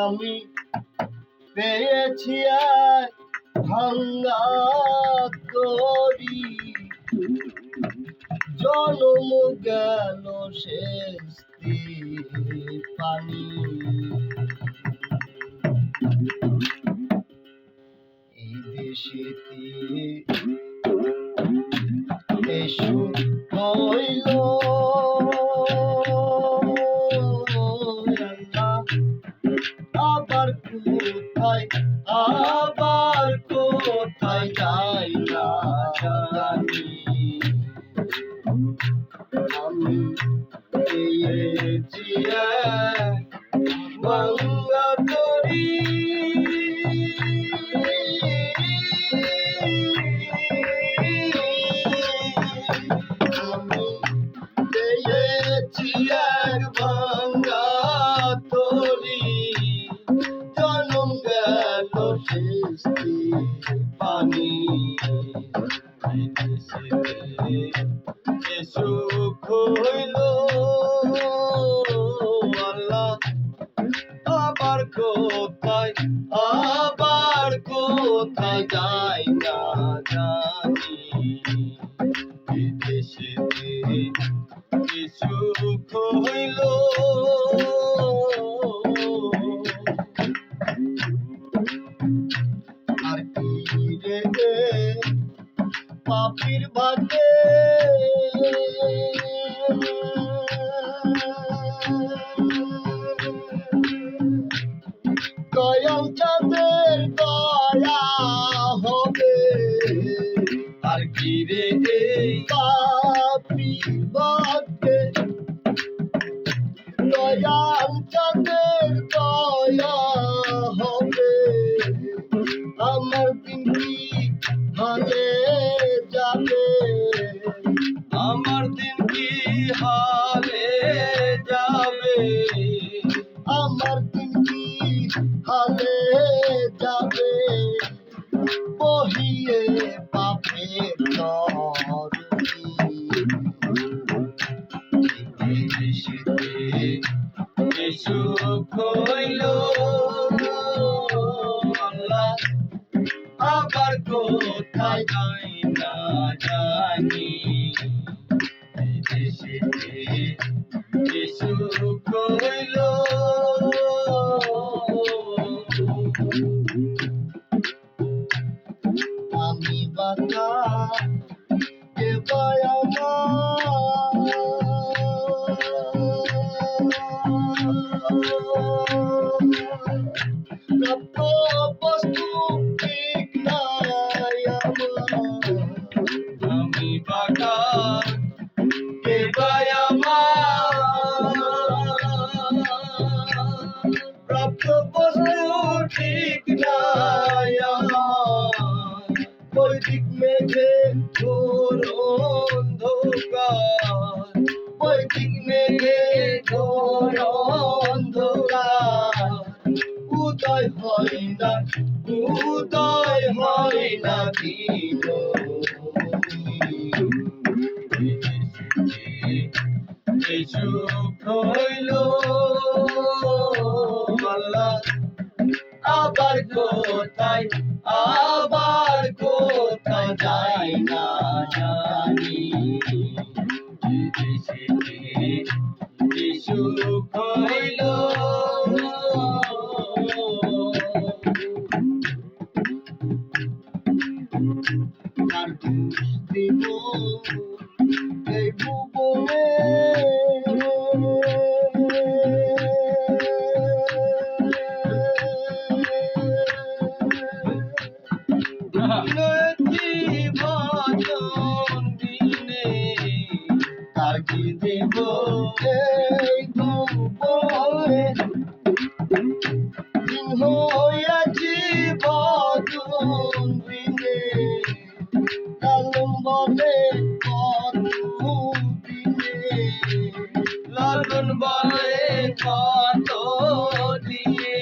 আমি পেয়েছি এক ভাঙ্গা তরি, জনম গেল শেষ পানি। এই দেশেতে এসু হইল আবার কোথায়, আবার কোথায় যাই না জানি। আমি পেয়েছি এক ভাঙ্গা তরি, আমি পেয়েছি এক ভাঙ্গা তরি, জনম গেল শেষ পানি। সুখ হইল আল্লাহ আবার কোথায়, আবার কোথায় যাই না জানি। বিদেশেতে সুখ হইল আর কি রে পাপির ভাগে, দয়াল চাঁদের দয়া হবে আর কি রে পাপির ভাগে। দয়াল চাঁদের দয়া হবে, আমার দিন কি হালে যাবে, আমার দিন কি হালে যাবে, আমার দিন কি হালে যাবে। বহিয়ে পাপের তরুণী সুখ হইল আল্লাহ আবার কোথায় যাই না জানি। দেশেতে সুখ হইল আমি বাতা দেবায় প্রাপ্ত বস্তু ঠিক নাই আমার। আমি বাতা দেবায় প্রাপ্ত বস্তু ঠিক নাই আমার। বৈদিক মেঘে ঘোর অন্ধকার, বৈদিক মেঘে ঘোর অন্ধকার। উদয় হয় না, উদয় হয় না দিন। সুখ হইল আল্লাহ আবার কোথায়, আবার কোথায় যাই না জানি। সুখ হইল আর দোষ দিব এই ভুবনে, জীবন দিনে তার কি দেব এই ভুবনে। দিন হইয়াছি ভজন দিনে, লালন বলে কত দিনে, লালন বলে কত দিয়ে,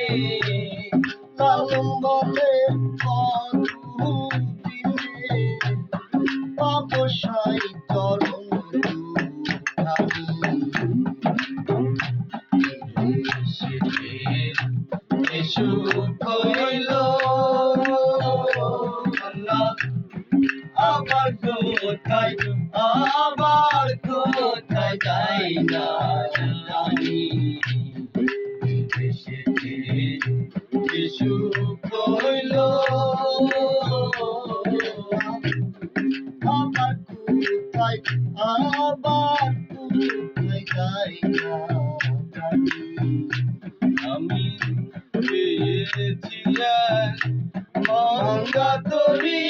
লালন বলে কত দিনে। পাপসাই চরণ দুখানি দুঃখ হইল আবার কোথায় যাইয়া জানি আমি পেয়েছি এক ভাঙা তরি